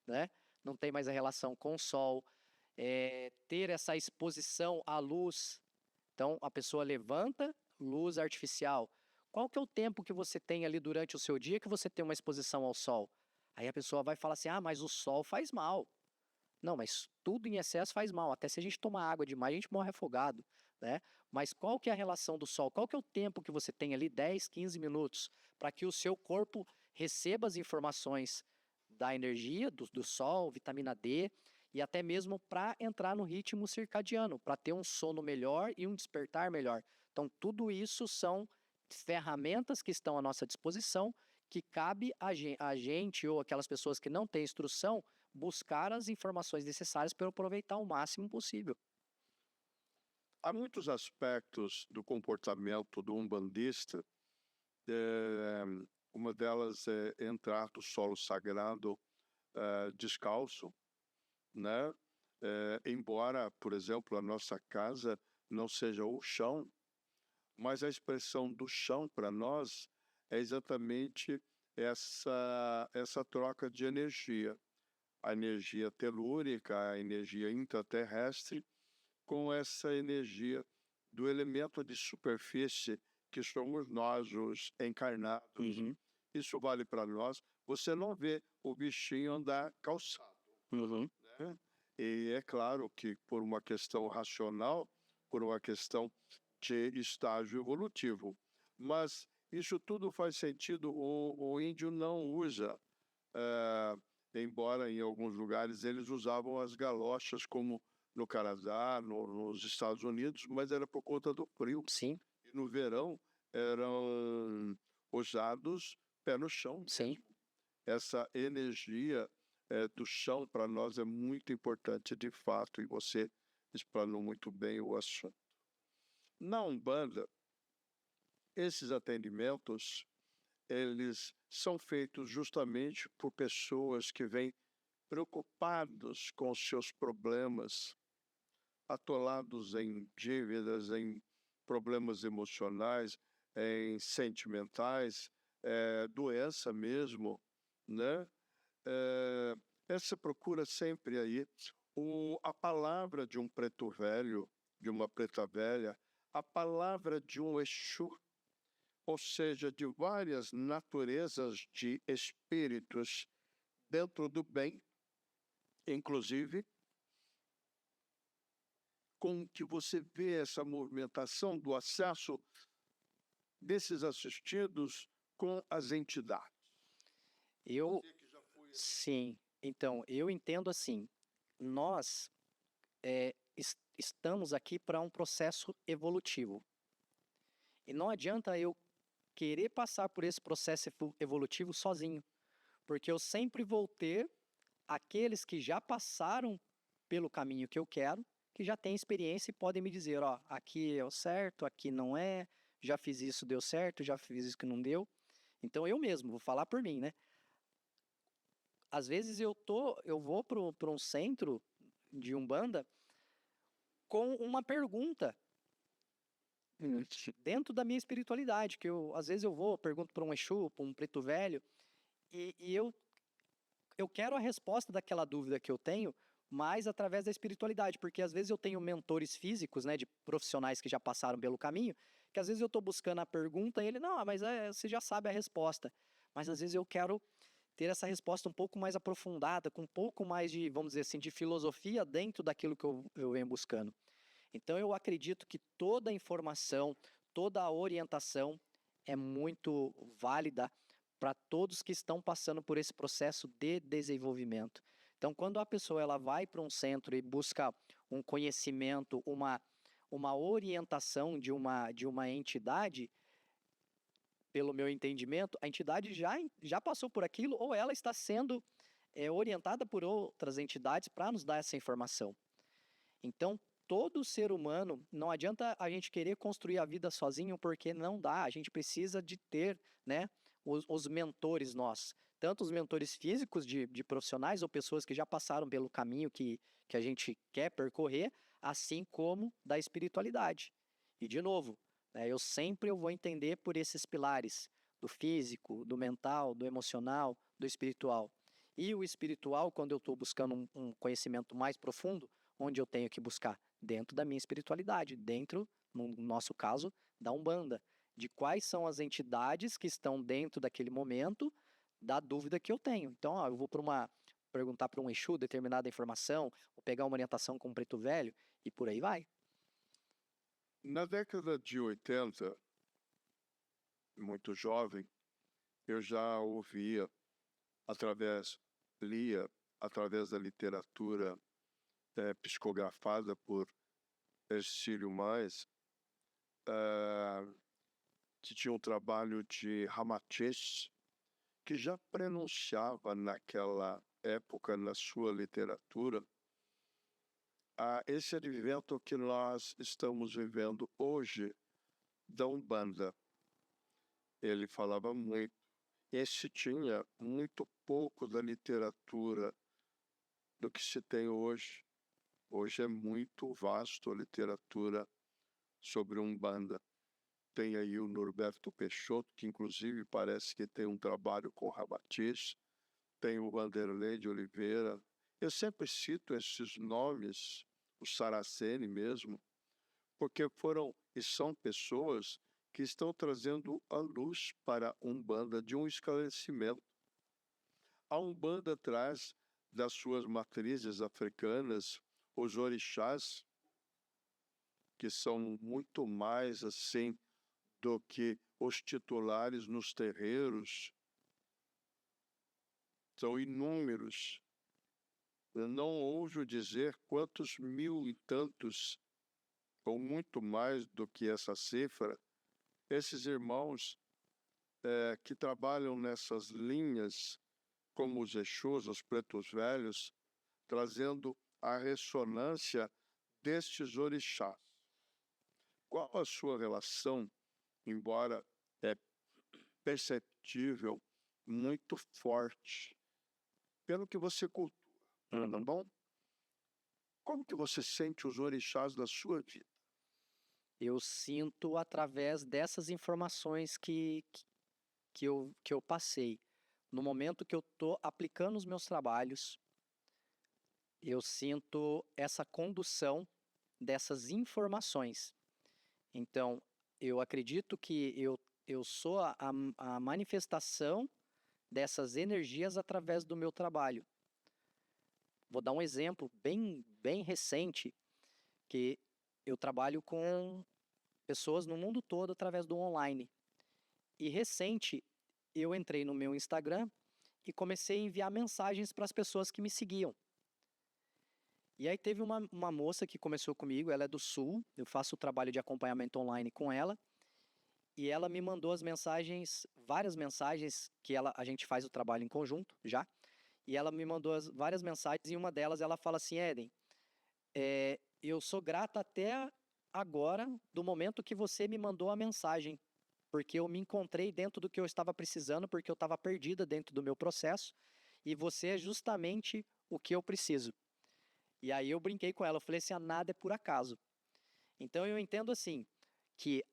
né? Não tem mais a relação com o sol, ter essa exposição à luz. Então, a pessoa levanta, luz artificial. Qual que é o tempo que você tem ali durante o seu dia que você tem uma exposição ao sol? Aí a pessoa vai falar assim, mas o sol faz mal. Não, mas tudo em excesso faz mal. Até se a gente tomar água demais, a gente morre afogado, né? Mas qual que é a relação do sol? Qual que é o tempo que você tem ali, 10, 15 minutos, para que o seu corpo receba as informações da energia, do sol, vitamina D, e até mesmo para entrar no ritmo circadiano, para ter um sono melhor e um despertar melhor. Então, tudo isso são ferramentas que estão à nossa disposição, que cabe a gente ou aquelas pessoas que não têm instrução buscar as informações necessárias para eu aproveitar o máximo possível. Há muitos aspectos do comportamento do umbandista. Uma delas é entrar no solo sagrado descalço, né? Embora, por exemplo, a nossa casa não seja o chão, mas a expressão do chão para nós é exatamente essa troca de energia. A energia telúrica, a energia intraterrestre, com essa energia do elemento de superfície que somos nós, os encarnados. Uhum. Isso vale para nós. Você não vê o bichinho andar calçado. Uhum. Né? E é claro que por uma questão racional, por uma questão de estágio evolutivo. Mas isso tudo faz sentido. O índio não usa, embora em alguns lugares eles usavam as galochas, como no Canadá, nos Estados Unidos, mas era por conta do frio. Sim. E no verão eram usados pé no chão. Sim. Essa energia do chão para nós é muito importante de fato, e você explanou muito bem o assunto. Na Umbanda, esses atendimentos, eles são feitos justamente por pessoas que vêm preocupados com os seus problemas, atolados em dívidas, em problemas emocionais, em sentimentais, doença mesmo, né? Essa procura sempre aí a palavra de um preto velho, de uma preta velha, a palavra de um Exu, ou seja, de várias naturezas de espíritos dentro do bem, inclusive, com que você vê essa movimentação do acesso desses assistidos com as entidades. Sim, então, eu entendo assim, nós estamos aqui para um processo evolutivo. E não adianta eu querer passar por esse processo evolutivo sozinho, porque eu sempre vou ter aqueles que já passaram pelo caminho que eu quero, que já têm experiência e podem me dizer, aqui é o certo, aqui não é, já fiz isso, deu certo, já fiz isso que não deu. Então eu mesmo, vou falar por mim, né? Às vezes eu vou para um centro de Umbanda com uma pergunta dentro da minha espiritualidade, que às vezes eu pergunto para um Exu, para um preto velho, e eu quero a resposta daquela dúvida que eu tenho, mas através da espiritualidade, porque às vezes eu tenho mentores físicos, né, de profissionais que já passaram pelo caminho, que às vezes eu estou buscando a pergunta e ele, não, mas você já sabe a resposta. Mas às vezes eu quero ter essa resposta um pouco mais aprofundada, com um pouco mais de, vamos dizer assim, de filosofia dentro daquilo que eu venho buscando. Então eu acredito que toda a informação, toda a orientação é muito válida para todos que estão passando por esse processo de desenvolvimento. Então, quando a pessoa ela vai para um centro e busca um conhecimento, uma orientação de uma entidade, pelo meu entendimento, a entidade já passou por aquilo ou ela está sendo orientada por outras entidades para nos dar essa informação. Então, todo ser humano, não adianta a gente querer construir a vida sozinho, porque não dá. A gente precisa de ter, né, os mentores nossos. Tanto os mentores físicos de profissionais ou pessoas que já passaram pelo caminho que a gente quer percorrer, assim como da espiritualidade. E, de novo, né, eu vou entender por esses pilares, do físico, do mental, do emocional, do espiritual. E o espiritual, quando eu estou buscando um conhecimento mais profundo, onde eu tenho que buscar? Dentro da minha espiritualidade, dentro, no nosso caso, da Umbanda, de quais são as entidades que estão dentro daquele momento da dúvida que eu tenho. Então, ó, eu vou perguntar para um Exu determinada informação, ou pegar uma orientação com um preto velho, e por aí vai. Na década de 80, muito jovem, eu já lia através da literatura psicografada por Hercílio Mais, que tinha um trabalho de Ramatiz, que já prenunciava naquela época, na sua literatura, esse advento que nós estamos vivendo hoje da Umbanda. Ele falava muito. Esse tinha muito pouco da literatura do que se tem hoje. Hoje é muito vasto a literatura sobre Umbanda. Tem aí o Norberto Peixoto, que inclusive parece que tem um trabalho com Ramatiz. Tem o Vanderlei de Oliveira. Eu sempre cito esses nomes, o Saraceni mesmo, porque foram e são pessoas que estão trazendo a luz para a Umbanda de um esclarecimento. A Umbanda traz das suas matrizes africanas os orixás, que são muito mais assim do que os titulares nos terreiros. São inúmeros. Eu não ouso dizer quantos mil e tantos, ou muito mais do que essa cifra, esses irmãos que trabalham nessas linhas, como os Exus, os pretos velhos, trazendo a ressonância destes orixás. Qual a sua relação, embora perceptível, muito forte, pelo que você cultua, tá bom? Como que você sente os orixás da sua vida? Eu sinto através dessas informações que eu passei. No momento que eu estou aplicando os meus trabalhos, eu sinto essa condução dessas informações. Então, eu acredito que eu sou a manifestação dessas energias através do meu trabalho. Vou dar um exemplo bem recente, que eu trabalho com pessoas no mundo todo através do online. E recente, eu entrei no meu Instagram e comecei a enviar mensagens para as pessoas que me seguiam. E aí teve uma moça que começou comigo, ela é do Sul, eu faço o trabalho de acompanhamento online com ela, e ela me mandou as mensagens, várias mensagens, que a gente faz o trabalho em conjunto já, e ela me mandou várias mensagens, e uma delas ela fala assim: Éden, eu sou grata até agora do momento que você me mandou a mensagem, porque eu me encontrei dentro do que eu estava precisando, porque eu estava perdida dentro do meu processo, e você é justamente o que eu preciso. E aí eu brinquei com ela, eu falei assim: nada é por acaso. Então eu entendo assim, que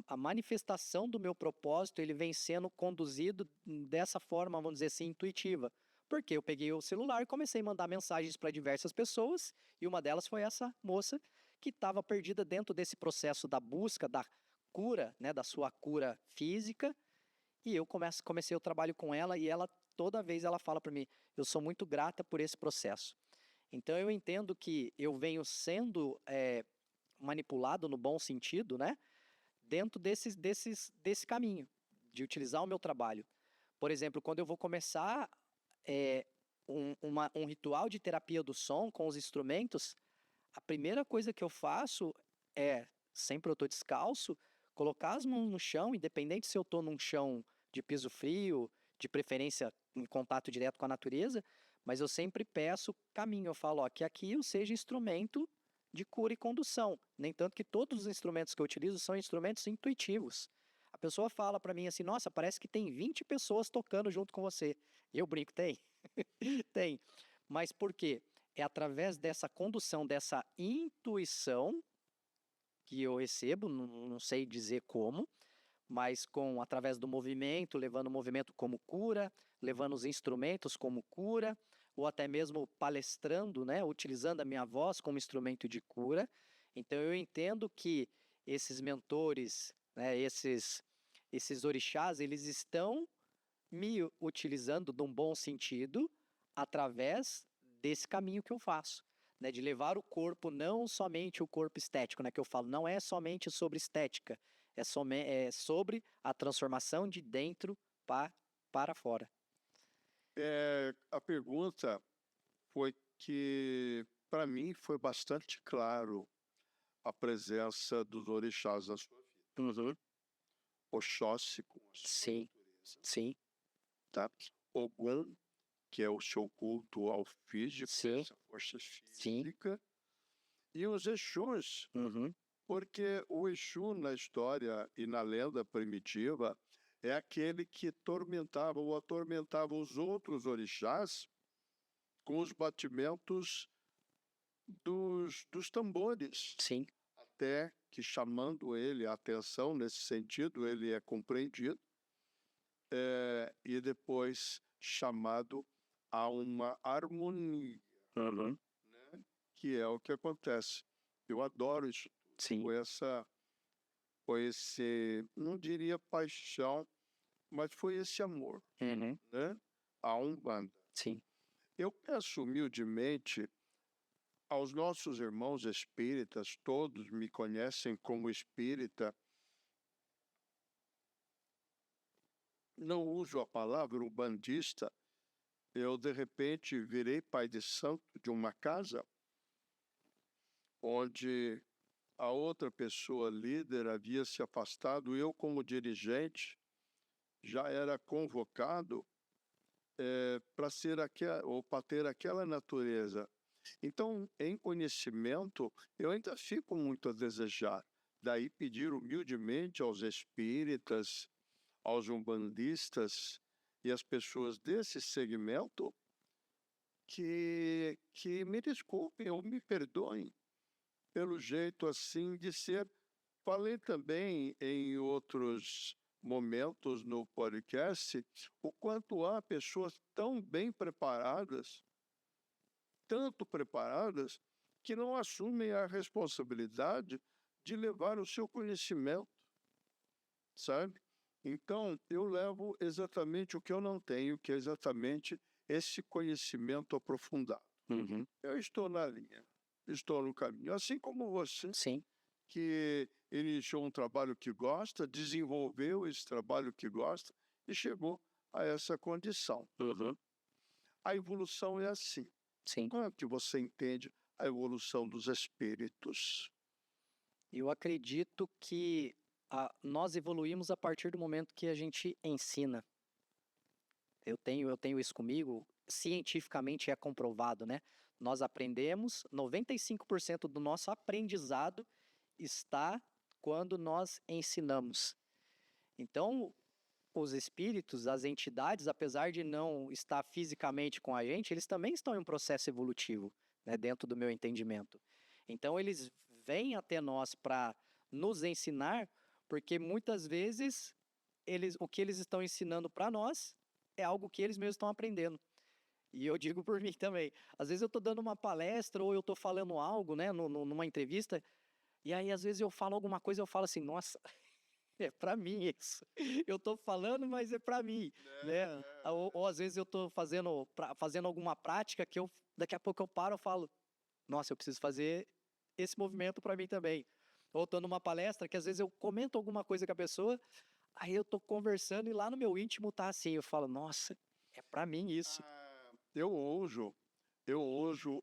a manifestação do meu propósito, ele vem sendo conduzido dessa forma, vamos dizer assim, intuitiva. Porque eu peguei o celular e comecei a mandar mensagens para diversas pessoas, e uma delas foi essa moça que estava perdida dentro desse processo da busca, da cura, né, da sua cura física, e eu comecei o trabalho com ela, e ela, toda vez ela fala para mim: eu sou muito grata por esse processo. Então eu entendo que eu venho sendo manipulado no bom sentido, né, dentro desse caminho, de utilizar o meu trabalho. Por exemplo, quando eu vou começar um ritual de terapia do som com os instrumentos, a primeira coisa que eu faço é, sempre eu estou descalço, colocar as mãos no chão, independente se eu estou num chão de piso frio, de preferência em contato direto com a natureza, mas eu sempre peço caminho. Eu falo, ó, que aqui eu seja instrumento de cura e condução. Nem tanto que todos os instrumentos que eu utilizo são instrumentos intuitivos. A pessoa fala para mim assim, nossa, parece que tem 20 pessoas tocando junto com você. Eu brinco, tem. Tem. Mas por quê? É através dessa condução, dessa intuição que eu recebo, não sei dizer como, mas através do movimento, levando o movimento como cura, levando os instrumentos como cura, ou até mesmo palestrando, né, utilizando a minha voz como instrumento de cura. Então eu entendo que esses mentores, né, esses orixás, eles estão me utilizando de um bom sentido através desse caminho que eu faço, né, de levar o corpo, não somente o corpo estético, né, que eu falo, não é somente sobre estética, é sobre a transformação de dentro para fora. A pergunta foi que, para mim, foi bastante claro a presença dos orixás na sua vida. Oxóssi com a sua Sim, natureza, sim, tá? Ogum, que é o seu culto ao físico, sim, essa força sim. física, e os Exus, Uhum. porque o Exu na história e na lenda primitiva é aquele que tormentava ou atormentava os outros orixás com os batimentos dos tambores, Sim, até que, chamando ele a atenção nesse sentido, ele é compreendido e depois chamado a uma harmonia, uhum. né? Que é o que acontece. Eu adoro isso, Sim, foi esse, não diria paixão, mas foi esse amor, uhum. né? A Umbanda. Sim, Eu peço humildemente aos nossos irmãos espíritas, todos me conhecem como espírita, não uso a palavra umbandista, eu de repente virei pai de santo de uma casa onde a outra pessoa líder havia se afastado, eu como dirigente já era convocado para ser ou para ter aquela natureza. Então, em conhecimento, eu ainda fico muito a desejar. Daí pedir humildemente aos espíritas, aos umbandistas e às pessoas desse segmento que me desculpem ou me perdoem pelo jeito assim de ser. Falei também em outros momentos no podcast o quanto há pessoas tão bem preparadas, tanto preparadas, que não assumem a responsabilidade de levar o seu conhecimento, sabe? Então, eu levo exatamente o que eu não tenho, que é exatamente esse conhecimento aprofundado. uhum. Eu estou na linha, estou no caminho, assim como você, Sim, que iniciou um trabalho que gosta, desenvolveu esse trabalho que gosta e chegou a essa condição. uhum. A evolução é assim. Sim. Como é que você entende a evolução dos espíritos? Eu acredito que nós evoluímos a partir do momento que a gente ensina. Eu tenho isso comigo, cientificamente é comprovado, né? Nós aprendemos, 95% do nosso aprendizado está quando nós ensinamos. Então, os espíritos, as entidades, apesar de não estar fisicamente com a gente, eles também estão em um processo evolutivo, né, dentro do meu entendimento. Então, eles vêm até nós para nos ensinar, porque muitas vezes o que eles estão ensinando para nós é algo que eles mesmos estão aprendendo. E eu digo por mim também. Às vezes eu estou dando uma palestra ou eu estou falando algo, né, numa entrevista, e aí às vezes eu falo alguma coisa e eu falo assim, nossa, é para mim isso. Eu estou falando, mas é para mim, né? Ou às vezes eu estou fazendo alguma prática que daqui a pouco eu paro e falo, nossa, eu preciso fazer esse movimento para mim também. Ou estou numa palestra que às vezes eu comento alguma coisa com a pessoa, aí eu estou conversando e lá no meu íntimo tá assim, eu falo, nossa, é para mim isso. Eu ouso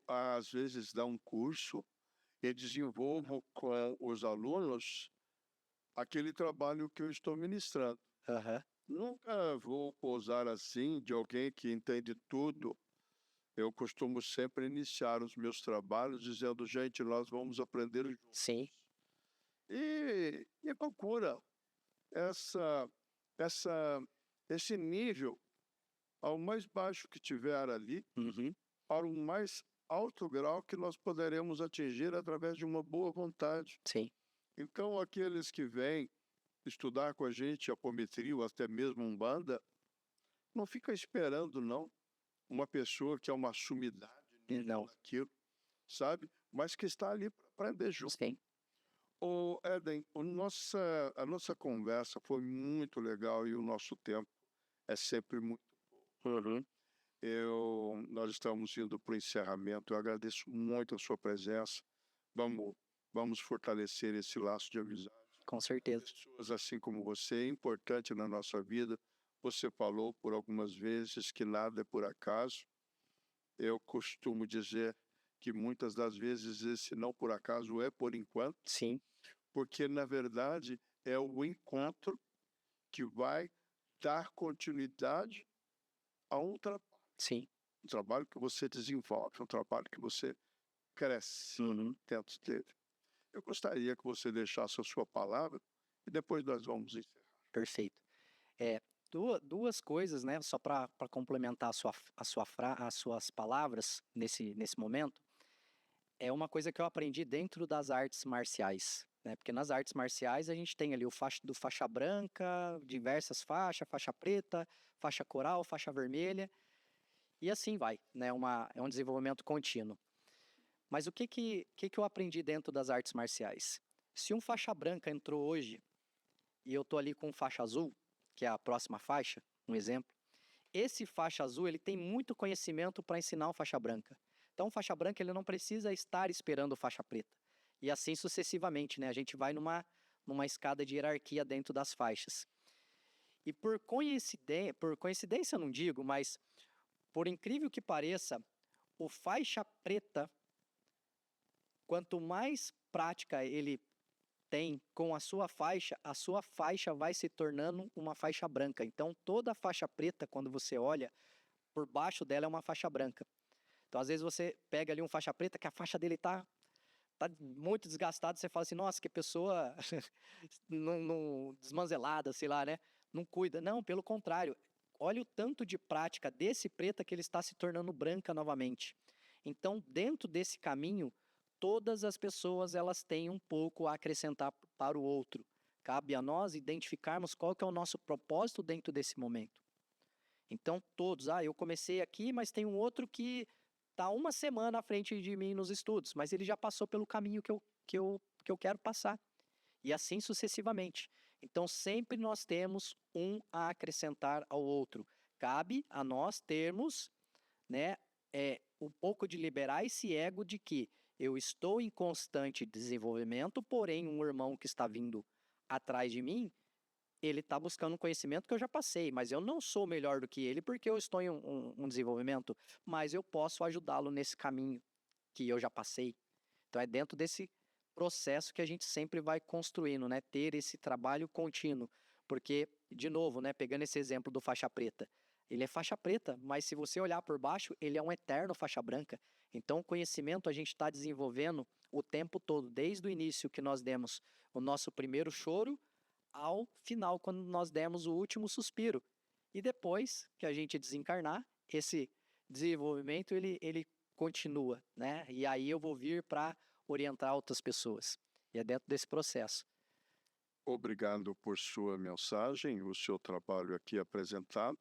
às vezes dar um curso e desenvolvo com os alunos aquele trabalho que eu estou ministrando. Aham. Nunca vou pousar assim de alguém que entende tudo Eu costumo sempre iniciar os meus trabalhos dizendo, gente, nós vamos aprender juntos. Sim. E procura essa, essa, esse nível, ao mais baixo que tiver ali, Uhum. para o mais alto grau que nós poderemos atingir através de uma boa vontade. Sim. Então, aqueles que vêm estudar com a gente apometria ou até mesmo Umbanda, não fica esperando, não, uma pessoa que é uma sumidade Não. naquilo, sabe? Mas que está ali para aprender junto. Sim. Ô, Éden, a nossa conversa foi muito legal e o nosso tempo é sempre muito. Uhum. Nós estamos indo para o encerramento. Eu agradeço muito a sua presença. Vamos fortalecer esse laço de amizade. Com certeza. Pessoas assim como você é importante na nossa vida. Você falou por algumas vezes que nada é por acaso. Eu costumo dizer que muitas das vezes esse não por acaso é por enquanto, Sim. porque na verdade é o encontro que vai dar continuidade a um Sim. trabalho que você desenvolve, um trabalho que você cresce Uhum. dentro dele. Eu gostaria que você deixasse a sua palavra e depois nós vamos encerrar. Perfeito. Duas coisas, né? Só para complementar as suas palavras nesse momento. É uma coisa que eu aprendi dentro das artes marciais, né? Porque nas artes marciais a gente tem ali o faixa branca, diversas faixas, faixa preta, faixa coral, faixa vermelha, e assim vai, né? É um desenvolvimento contínuo. Mas o que eu aprendi dentro das artes marciais? Se um faixa branca entrou hoje e eu tô ali com faixa azul, que é a próxima faixa, um exemplo, esse faixa azul ele tem muito conhecimento para ensinar o faixa branca. Então, o faixa branca ele não precisa estar esperando o faixa preta. E assim sucessivamente, né? A gente vai numa escada de hierarquia dentro das faixas. E por coincidência eu não digo, mas por incrível que pareça, o faixa preta, quanto mais prática ele tem com a sua faixa vai se tornando uma faixa branca. Então, toda faixa preta, quando você olha, por baixo dela é uma faixa branca. Então, às vezes você pega ali um faixa preta, que a faixa dele tá muito desgastada, você fala assim, nossa, que pessoa não desmanzelada, sei lá, né? Não cuida. Não, pelo contrário. Olha o tanto de prática desse preta que ele está se tornando branca novamente. Então, dentro desse caminho, todas as pessoas elas têm um pouco a acrescentar para o outro. Cabe a nós identificarmos qual que é o nosso propósito dentro desse momento. Então, todos, eu comecei aqui, mas tem um outro que está uma semana à frente de mim nos estudos, mas ele já passou pelo caminho que eu quero passar. E assim sucessivamente. Então, sempre nós temos um a acrescentar ao outro. Cabe a nós termos, né, um pouco de liberar esse ego de que eu estou em constante desenvolvimento, porém um irmão que está vindo atrás de mim, ele está buscando um conhecimento que eu já passei, mas eu não sou melhor do que ele porque eu estou em um desenvolvimento, mas eu posso ajudá-lo nesse caminho que eu já passei. Então é dentro desse processo que a gente sempre vai construindo, né? Ter esse trabalho contínuo, porque, de novo, né? Pegando esse exemplo do faixa preta, ele é faixa preta, mas se você olhar por baixo, ele é um eterno faixa branca. Então o conhecimento a gente está desenvolvendo o tempo todo, desde o início que nós demos o nosso primeiro choro, ao final, quando nós demos o último suspiro. E depois que a gente desencarnar, esse desenvolvimento ele continua, né? E aí eu vou vir para orientar outras pessoas. E é dentro desse processo. Obrigado por sua mensagem, o seu trabalho aqui apresentado.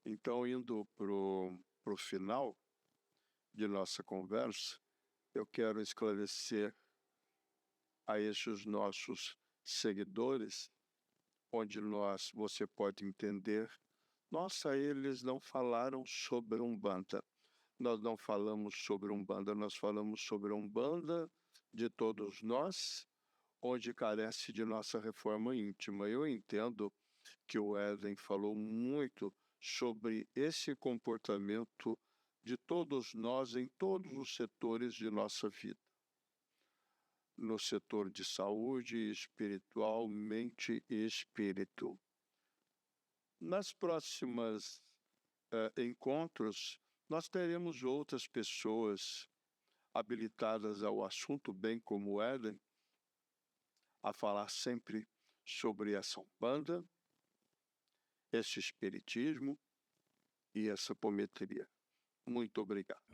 Então, indo para o final de nossa conversa, eu quero esclarecer a estes nossos seguidores, onde você pode entender, nossa, eles não falaram sobre Umbanda. Nós não falamos sobre Umbanda, nós falamos sobre Umbanda de todos nós, onde carece de nossa reforma íntima. Eu entendo que o Éden falou muito sobre esse comportamento de todos nós em todos os setores de nossa vida. No setor de saúde, espiritual, mente e espírito. Nas próximas encontros, nós teremos outras pessoas habilitadas ao assunto, bem como o Éden, a falar sempre sobre essa Umbanda, esse espiritismo e essa pometria. Muito obrigado.